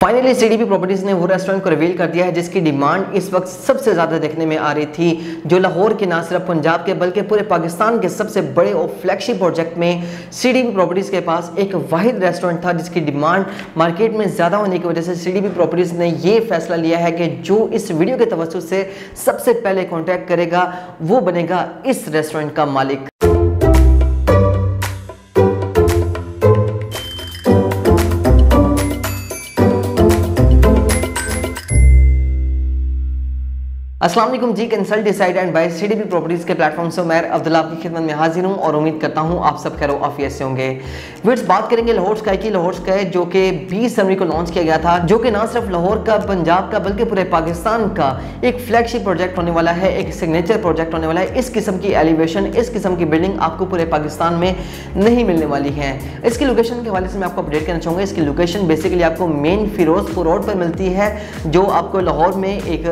Finally CDP properties ने वो restaurant को रिवील कर दिया है जिसकी डिमांड इस वक्त सबसे ज्यादा देखने में आ रही थी, जो लाहौर के ना सिर्फ पंजाब के बल्कि पूरे पाकिस्तान के सबसे बड़े और फ्लैगशिप प्रोजेक्ट में सीडीपी प्रॉपर्टीज के पास एक वाहिद रेस्टोरेंट था जिसकी डिमांड मार्केट में ज्यादा होने की वजह से सीडीपी प्रॉपर्टीज ने ये फैसला लिया है कि जो इस वीडियो के तवज्जुह से सबसे पहले कॉन्टैक्ट करेगा वो बनेगा इस रेस्टोरेंट का मालिक। अस्सलाम वालेकुम ji, consult decide and buy CDP properties के प्लेटफॉर्म से मैं अब्दुल्ला आपकी खिदमत में हाजिर हूं और उम्मीद करता हूं आप सब खैर आफियत से होंगे। वीड्स बात करेंगे लाहौर स्काई की। लाहौर स्काई जो कि 20 जनवरी को लॉन्च किया गया था, जो कि ना सिर्फ लाहौर का, पंजाब का बल्कि पूरे पाकिस्तान का एक फ्लैगशिप प्रोजेक्ट होने वाला है, एक सिग्नेचर प्रोजेक्ट होने वाला है। इस किस्म की एलिवेशन, इस किस्म की बिल्डिंग आपको पूरे पाकिस्तान में नहीं मिलने वाली है। इसकी लोकेशन के हवाले से मैं आपको अपडेट करना चाहूँगा। इसकी लोकेशन बेसिकली आपको मेन फिरोजपुर रोड पर मिलती है, जो आपको लाहौर में एक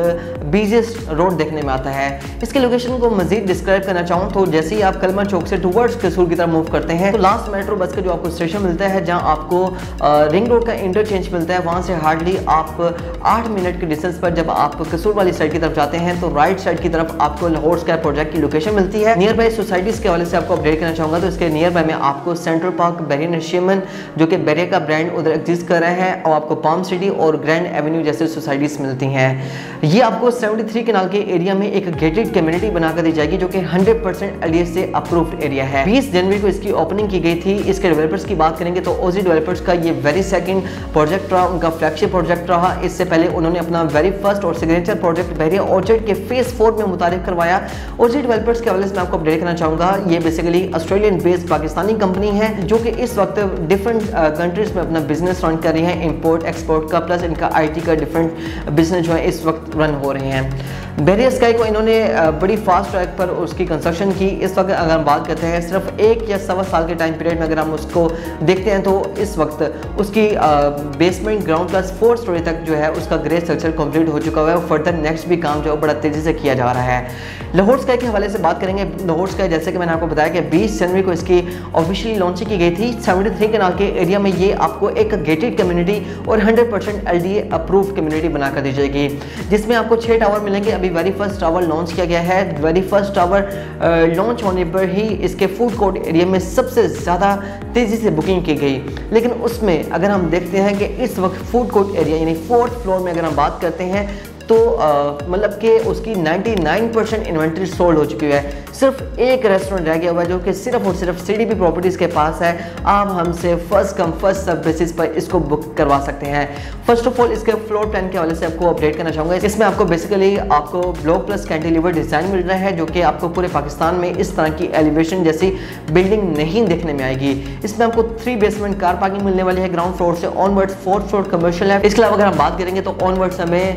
बिजीएस्ट रोड देखने में आता है। इसके लोकेशन को मजीद डिस्क्राइब करना चाहूँ तो जैसे ही आप कलमा चौक से टुवर्ड्स कसूर की तरफ मूव करते हैं तो लास्ट मेट्रो बस का जो आपको स्टेशन मिलता है, जहां आपको रिंग रोड का इंटरचेंज मिलता है, वहां से हार्डली आप 8 मिनट के डिस्टेंस पर जब आप कसूर वाली साइड की तरफ जाते हैं तो राइट साइड की तरफ आपको लाहौर स्काई प्रोजेक्ट की लोकेशन मिलती है। नियर बाय सोसाइटीज के हवाले से आपको अपडेट करना चाहूंगा तो इसके नियर बाय में आपको सेंट्रल पार्क, बेरिया नशीमन जो कि बेरिया का ब्रांड उधर एग्जिस्ट कर रहा है, और आपको पाम सिटी और ग्रैंड एवेन्यू जैसे सोसाइटीज मिलती हैं। ये आपको 73 कनाल के एरिया में एक गेटेड कम्युनिटी बनाकर दी जाएगी जो कि 100% एलडीए से अप्रूव्ड एरिया है। 20 जनवरी को इसकी ओपनिंग की गई थी। इसके डेवलपर्स की बात करेंगे तो ओजी डेवलपर्स का ये वेरी सेकंड प्रोजेक्ट रहा, उनका फ्लैगशिप प्रोजेक्ट रहा। इससे पहले उन्होंने अपना वेरी फर्स्ट और सिग्नेचर प्रोजेक्ट बेरिया ऑर्चर्ड के फेज 4 में मुतारिफ करवाया। ओजी डेवलपर्स के हवाले से मैं आपको अपडेट करना चाहूंगा, ये basically Australian based Pakistani company है जो कि इस वक्त डिफरेंट कंट्रीज में अपना बिजनेस रन कर रही है, इंपोर्ट एक्सपोर्ट का, प्लस इनका आईटी का डिफरेंट बिजनेस जो है इस वक्त रन हो रहे हैं। बेरिया स्काई को इन्होंने बड़ी फास्ट ट्रैक पर उसकी कंस्ट्रक्शन की। इस वक्त अगर हम बात करते हैं सिर्फ 1 या सवा साल के टाइम पीरियड में अगर हम उसको देखते हैं तो इस वक्त उसकी बेसमेंट ग्राउंड प्लस 4 स्टोरी तक जो है उसका ग्रे स्ट्रक्चर कंप्लीट हो चुका है और फर्दर नेक्स्ट भी काम जो है बड़ा तेजी से किया जा रहा है। लाहौर स्काई के हवाले से बात करेंगे। लाहौर स्काई जैसे कि मैंने आपको बताया कि 20 जनवरी को इसकी ऑफिशियली लॉन्चिंग की गई थी। 73 कनाल के एरिया में ये आपको एक गेटेड कम्युनिटी और 100% एलडीए अप्रूव्ड कम्युनिटी बनाकर दी जाएगी, जिसमें आपको 6 टावर मिलेंगे। अभी वेरी फर्स्ट टावर लॉन्च किया गया है। वेरी फर्स्ट टावर लॉन्च होने पर ही इसके फूड कोर्ट एरिया में सबसे ज़्यादा तेज़ी से बुकिंग की गई, लेकिन उसमें अगर हम देखते हैं कि इस वक्त फूड कोर्ट एरिया यानी 4th फ्लोर में अगर हम बात करते हैं तो मतलब कि उसकी 99% इन्वेंट्री सोल्ड हो चुकी है। सिर्फ एक रेस्टोरेंट रह गया हुआ है जो कि सिर्फ और सिर्फ सीडीपी प्रॉपर्टीज़ के पास है। आप हमसे first come first serve basis पर इसको बुक करवा सकते हैं। फर्स्ट ऑफ ऑल इसके फ्लोर प्लान के हवाले से आपको अपडेट करना चाहूँगा। इसमें आपको बेसिकली आपको ब्लॉक प्लस कैंटिलीवर डिज़ाइन मिल रहा है जो कि आपको पूरे पाकिस्तान में इस तरह की एलिवेशन जैसी बिल्डिंग नहीं देखने में आएगी। इसमें आपको 3 बेसमेंट कार पार्किंग मिलने वाली है ग्राउंड फ्लोर से ऑनवर्ड्स। 4th फ्लोर कमर्शियल है। इसके अलावा अगर हम बात करेंगे तो ऑनवर्ड्स हमें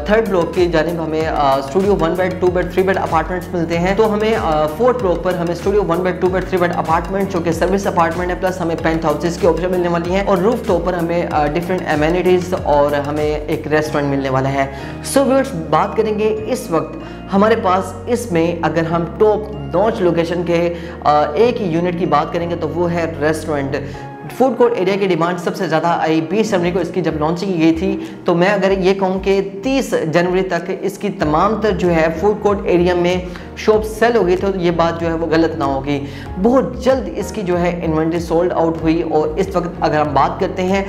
3rd ब्लॉक की जानिब हमें studio 1 bed 2 bed 3 bed apartments मिलते हैं। तो हमें 4th ब्लॉक पर हमें studio 1 bed 2 bed 3 bed apartment जो कि सर्विस अपार्टमेंट है, प्लस हमें पेंट हाउसेस की ऑप्शन मिलने वाली है, और रूफ टॉप पर हमें डिफरेंट एमेनिटीज और हमें एक रेस्टोरेंट मिलने वाला है। सो व्यूअर्स, बात करेंगे इस वक्त हमारे पास इसमें अगर हम टॉप नॉच लोकेशन के एक ही यूनिट की बात करेंगे तो वो है रेस्टोरेंट। फूड कोर्ट एरिया की डिमांड सबसे ज़्यादा आई 20 जनवरी को इसकी जब लॉन्चिंग की गई थी। तो मैं अगर ये कहूँ कि 30 जनवरी तक इसकी तमाम तर जो है फूड कोर्ट एरिया में शॉप सेल हो गई तो ये बात जो है वो गलत ना होगी। बहुत जल्द इसकी जो है इन्वेंट्री सोल्ड आउट हुई, और इस वक्त अगर हम बात करते हैं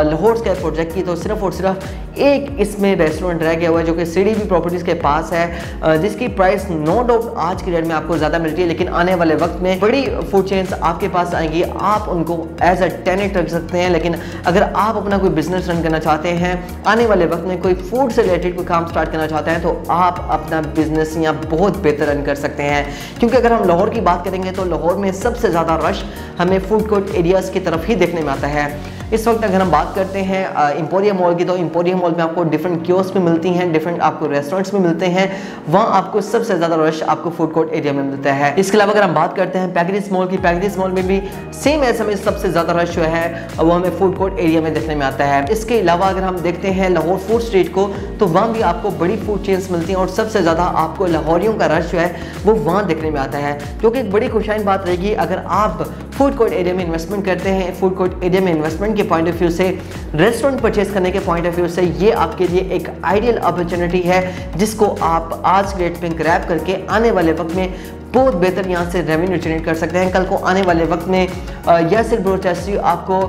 लाहौर स्काई प्रोजेक्ट की तो सिर्फ और सिर्फ एक इसमें रेस्टोरेंट रह गया हुआ है जो कि सीडीपी प्रॉपर्टीज़ के पास है, जिसकी प्राइस नो डाउट आज की डेट में आपको ज़्यादा मिलती है, लेकिन आने वाले वक्त में बड़ी फूड चेन्स आपके पास आएंगी। आप उनको एज अ टेनेंट रख सकते हैं, लेकिन अगर आप अपना कोई बिजनेस रन करना चाहते हैं, आने वाले वक्त में कोई फूड से रिलेटेड कोई काम स्टार्ट करना चाहते हैं, तो आप अपना बिजनेस यहाँ बहुत बेहतर रन कर सकते हैं। क्योंकि अगर हम लाहौर की बात करेंगे तो लाहौर में सबसे ज़्यादा रश हमें फूड कोर्ट एरियाज़ की तरफ ही देखने में आता है। इस वक्त अगर हम बात करते हैं एम्पोरियम मॉल की तो एम्पोरियम मॉल में आपको डिफरेंट कियोस्क में मिलती हैं, डिफरेंट आपको रेस्टोरेंट्स में मिलते हैं, वहाँ आपको सबसे ज़्यादा रश आपको फूड कोर्ट एरिया में मिलता है। इसके अलावा अगर हम बात करते हैं पैकेजिस मॉल की, पैकेजिस मॉल में भी सेम ऐसा में सबसे ज़्यादा रश जो है वो हमें फूड कोर्ट एरिया में देखने में आता है। इसके अलावा अगर हम देखते हैं लाहौर फूड स्ट्रीट को तो वहाँ भी आपको बड़ी फूड चेन्स मिलती हैं और सबसे ज़्यादा आपको लाहौरियों का रश जो है वो वहाँ देखने में आता है, जो कि एक बड़ी खुशाइन बात रहेगी। अगर आप फूड कोर्ट एरिया में इन्वेस्टमेंट करते हैं, फूड कोर्ट एरिया में इन्वेस्टमेंट के पॉइंट ऑफ व्यू से, रेस्टोरेंट परचेज करने के पॉइंट ऑफ व्यू से ये आपके लिए एक आइडियल अपॉर्चुनिटी है जिसको आप आज के डेट में ग्रैब करके आने वाले वक्त में बहुत बेहतर यहाँ से रेवेन्यू जनरेट कर सकते हैं। कल को आने वाले वक्त में यासिर ब्रोचेस्ट्री आपको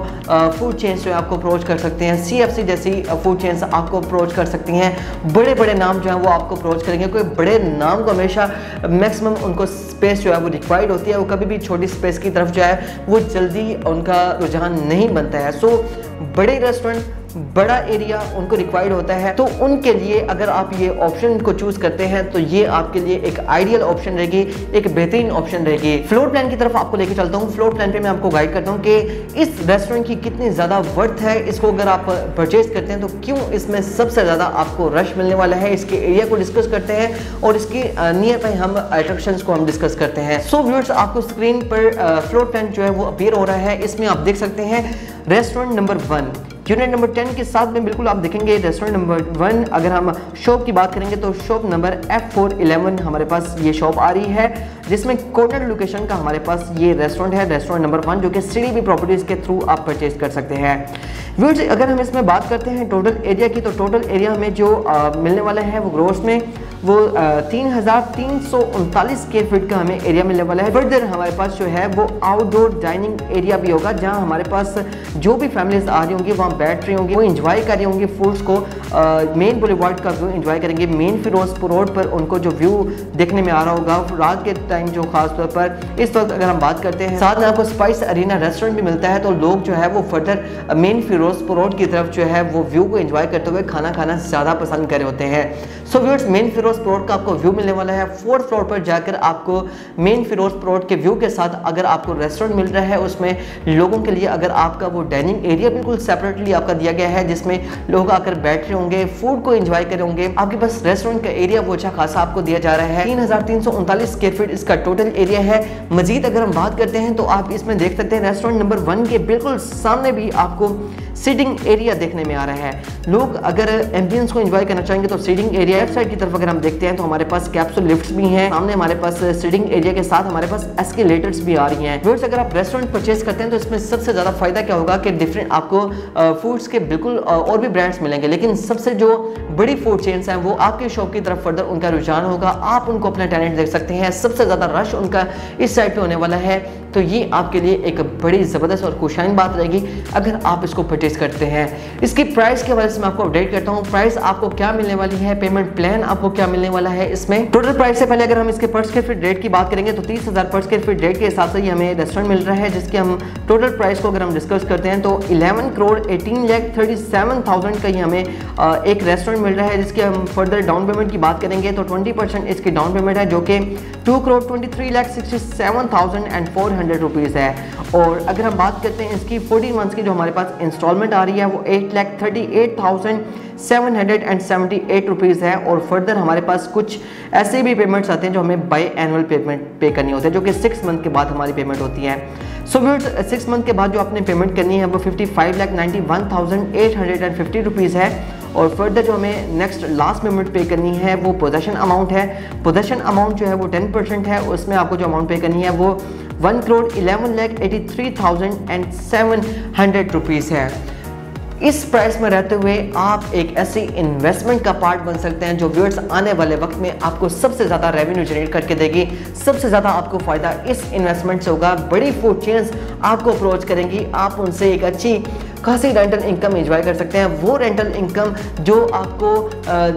फूड चेन्स जो है आपको अप्रोच कर सकते हैं, CFC जैसी फूड चेन्स आपको अप्रोच कर सकती हैं, बड़े बड़े नाम जो हैं वो आपको अप्रोच करेंगे। कोई बड़े नाम को हमेशा मैक्सिमम उनको स्पेस जो है वो रिक्वायर्ड होती है, वो कभी भी छोटी स्पेस की तरफ जो है वो जल्दी उनका रुझान नहीं बनता है। सो बड़े रेस्टोरेंट, बड़ा एरिया उनको रिक्वायर्ड होता है, तो उनके लिए अगर आप ये ऑप्शन को चूज करते हैं तो ये आपके लिए एक आइडियल ऑप्शन रहेगी, एक बेहतरीन ऑप्शन रहेगी। फ्लोर प्लान की तरफ आपको लेके चलता हूँ। फ्लोर प्लान पे मैं आपको गाइड करता हूँ कि इस रेस्टोरेंट की कितनी ज़्यादा वर्थ है, इसको अगर आप परचेज करते हैं तो क्यों इसमें सबसे ज़्यादा आपको रश मिलने वाला है। इसके एरिया को डिस्कस करते हैं और इसके नियर बाय हम अट्रैक्शंस को हम डिस्कस करते हैं। सो व्यूअर्स, आपको स्क्रीन पर फ्लोर प्लान जो है वो अपीयर हो रहा है। इसमें आप देख सकते हैं रेस्टोरेंट नंबर 1 यूनिट नंबर 10 के साथ में बिल्कुल आप देखेंगे रेस्टोरेंट नंबर 1। अगर हम शॉप की बात करेंगे तो शॉप नंबर F411 हमारे पास ये शॉप आ रही है, जिसमें कॉर्नर लोकेशन का हमारे पास ये रेस्टोरेंट है, रेस्टोरेंट नंबर 1, जो कि CDB प्रॉपर्टीज के थ्रू आप परचेज कर सकते हैं। व्यूअर्स, अगर हम इसमें बात करते हैं टोटल एरिया की, तो टोटल एरिया हमें जो मिलने वाला है वो ग्रोस में वो 3339 स्क्वायर फीट का हमें एरिया मिलने वाला है। फर्दर हमारे पास जो है वो आउटडोर डाइनिंग एरिया भी होगा, जहां हमारे पास जो भी फैमिलीज आ रही होंगी वहां बैठ रही होंगी, वो एंजॉय कर रही होंगी फूड्स को, मेन बुलेवार्ड का व्यू एंजॉय करेंगे। मेन फिरोजपुर रोड पर उनको जो व्यू देखने में आ रहा होगा रात के टाइम, जो खास तौर पर इस वक्त अगर हम बात करते हैं, साथ में आपको स्पाइस अरीना रेस्टोरेंट भी मिलता है, तो लोग जो है वो फर्दर मेन फिरोजपुर रोड की तरफ जो है वो व्यू को एंजॉय करते हुए खाना खाना ज्यादा पसंद कर रहे होते हैं। So viewers, main Firozpur road का आपको व्यू मिलने वाला है। 4th फ्लोर पर जाकर आपको मेन फिरोजपुर रोड के व्यू के साथ अगर आपको रेस्टोरेंट मिल रहा है, उसमें लोगों के लिए अगर आपका वो डाइनिंग एरिया बिल्कुल सेपरेटली आपका दिया गया है, जिसमें लोग आकर बैठ रहे होंगे, फूड को एंजॉय कर रहे होंगे। आपके पास रेस्टोरेंट का एरिया वो अच्छा खासा आपको दिया जा रहा है। 3339 स्क्वायर फीट इसका टोटल एरिया है। मजीद अगर हम बात करते हैं तो आप इसमें देख सकते हैं रेस्टोरेंट नंबर 1 के बिल्कुल सामने भी आपको सीटिंग एरिया देखने में आ रहा है। लोग अगर एम्बियंस को एंजॉय करना चाहेंगे तो सीटिंग एरिया, लेफ्ट साइड की तरफ अगर हम देखते हैं तो हमारे पास कैप्सूल लिफ्ट्स भी हैं, सामने हमारे पास सीटिंग एरिया के साथ हमारे पास एस्केलेटर्स भी आ रही हैं। व्यूअर्स, अगर आप रेस्टोरेंट परचेज करते हैं तो इसमें सबसे ज्यादा फायदा क्या होगा कि डिफरेंट आपको फूड्स के बिल्कुल और भी ब्रांड्स मिलेंगे, लेकिन सबसे जो बड़ी फूड चेन्स हैं वो आपके शॉप की तरफ फर्दर उनका रुझान होगा। आप उनको अपना टैलेंट देख सकते हैं, सबसे ज्यादा रश उनका इस साइड पे होने वाला है, तो ये आपके लिए एक बड़ी जबरदस्त और खुशाइन बात रहेगी अगर आप इसको परचेज करते हैं। इसकी प्राइस के वजह से मैं आपको अपडेट करता हूँ, प्राइस आपको क्या मिलने वाली है, पेमेंट प्लान आपको क्या मिलने वाला है। इसमें टोटल प्राइस से पहले अगर हम इसके पर स्क्वायर फीट रेट की बात करेंगे तो 30,000 पर स्क्वायर फीट रेट के हिसाब से हमें रेस्टोरेंट मिल रहा है, जिसके हम टोटल प्राइस को अगर हम डिस्कस करते हैं तो 11,18,37,000 का ही हमें एक रेस्टोरेंट मिल रहा है, जिसके हम फर्दर डाउन पेमेंट की बात करेंगे तो 20% इसकी डाउन पेमेंट है, जो कि 2,23,67,400 रुपीज़ है। और अगर हम बात करते हैं इसकी 14 मंथ्स की जो हमारे पास इंस्टॉलमेंट आ रही है वो 8,38,778 रुपीज़ है। और फर्दर हमारे पास कुछ ऐसे भी पेमेंट्स आते हैं जो हमें बाई एनुअल पेमेंट पे करनी होती है, जो कि 6 मंथ के बाद हमारी पेमेंट होती है। सो व्यूअर्स, 6 मंथ के बाद जो आपने पेमेंट करनी है वो 55,91,850 रुपीज़ है। और फर्दर जो हमें नेक्स्ट लास्ट पेमेंट पे करनी है वो पोजेशन अमाउंट है। पोजेशन अमाउंट जो है वो 10% है, उसमें आपको जो अमाउंट पे करनी है वो 1,11,83,700 रुपीज़ है। इस प्राइस में रहते हुए आप एक ऐसी इन्वेस्टमेंट का पार्ट बन सकते हैं जो व्यूअर्स आने वाले वक्त में आपको सबसे ज़्यादा रेवेन्यू जनरेट करके देगी। सबसे ज़्यादा आपको फ़ायदा इस इन्वेस्टमेंट से होगा। बड़ी फूड चेन्स आपको अप्रोच करेंगी, आप उनसे एक अच्छी खासी रेंटल इनकम एंजॉय कर सकते हैं। वो रेंटल इनकम जो आपको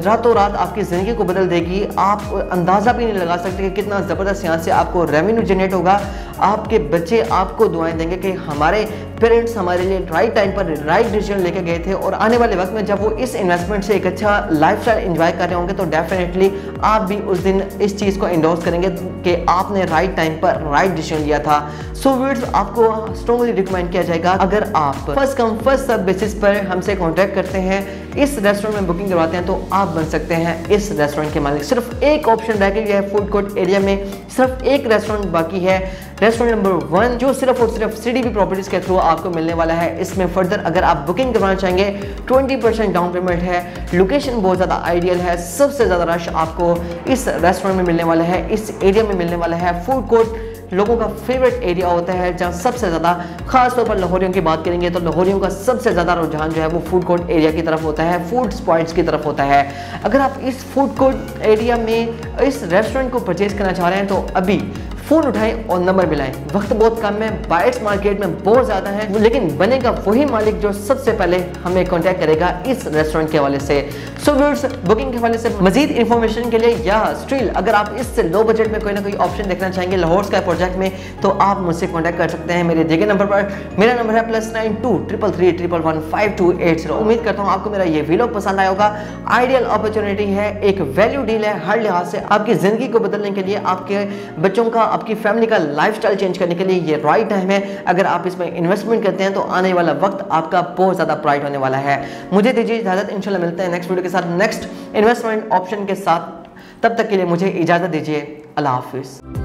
रातों रात आपकी ज़िंदगी को बदल देगी। आप अंदाज़ा भी नहीं लगा सकते कि कितना ज़बरदस्त यहाँ से आपको रेवेन्यू जनरेट होगा। आपके बच्चे आपको दुआएं देंगे कि हमारे पेरेंट्स हमारे लिए राइट टाइम पर राइट डिसीजन लेके गए थे, और आने वाले वक्त में जब वो इस इन्वेस्टमेंट से एक अच्छा लाइफस्टाइल एंजॉय कर रहे होंगे तो डेफिनेटली आप भी उस दिन इस चीज़ को एंडोर्स करेंगे कि आपने राइट टाइम पर राइट डिसीजन लिया था। सो व्यूअर्स, आपको स्ट्रॉन्गली रिकमेंड किया जाएगा अगर आप first come first serve basis पर हमसे कॉन्टैक्ट करते हैं, इस रेस्टोरेंट में बुकिंग करवाते हैं, तो आप बन सकते हैं इस रेस्टोरेंट के मालिक। सिर्फ एक ऑप्शन रह गया है फूड कोर्ट एरिया में, सिर्फ एक रेस्टोरेंट बाकी है, रेस्टोरेंट नंबर 1, जो सिर्फ और सिर्फ CDB प्रॉपर्टीज के थ्रू आपको मिलने वाला है। इसमें फर्दर अगर आप बुकिंग करवाना चाहेंगे 20% डाउन पेमेंट है। लोकेशन बहुत ज़्यादा आइडियल है, सबसे ज़्यादा रश आपको इस रेस्टोरेंट में मिलने वाला है, इस एरिया में मिलने वाला है। फूड कोर्ट लोगों का फेवरेट एरिया होता है, जहाँ सबसे ज़्यादा खासतौर पर लाहौरियों की बात करेंगे तो लाहौरियों का सबसे ज़्यादा रुझान जो है वो फूड कोर्ट एरिया की तरफ होता है, फूड पॉइंट्स की तरफ होता है। अगर आप इस फूड कोर्ट एरिया में इस रेस्टोरेंट को परचेज करना चाह रहे हैं तो अभी फ़ोन उठाएं और नंबर मिलाएं। वक्त बहुत कम है, बाइट्स मार्केट में बहुत ज़्यादा है, लेकिन बनेगा वही मालिक जो सबसे पहले हमें कांटेक्ट करेगा इस रेस्टोरेंट के हवाले से। सो व्यूअर्स, बुकिंग के हवाले से मजीद इन्फॉर्मेशन के लिए या स्टिल अगर आप इससे लो बजट में कोई ना कोई ऑप्शन देखना चाहेंगे लाहौर स्काई प्रोजेक्ट में, तो आप मुझसे कॉन्टैक्ट कर सकते हैं मेरे दिए गए नंबर पर। मेरा नंबर है +92 333 111 5280। उम्मीद करता हूँ आपको मेरा ये वीडियो पसंद आया होगा। आइडियल अपॉर्चुनिटी है, एक वैल्यू डील है, हर लिहाज से आपकी ज़िंदगी को बदलने के लिए, आपके बच्चों का, आपकी फैमिली का लाइफस्टाइल चेंज करने के लिए ये राइट टाइम है। अगर आप इसमें इन्वेस्टमेंट करते हैं तो आने वाला वक्त आपका बहुत ज़्यादा ब्राइट होने वाला है। मुझे दीजिए इजाज़त, इंशाल्लाह मिलते हैं नेक्स्ट वीडियो के साथ, नेक्स्ट इन्वेस्टमेंट ऑप्शन के साथ। तब तक के लिए मुझे इजाज़त दीजिए। अल्लाह हाफिज़।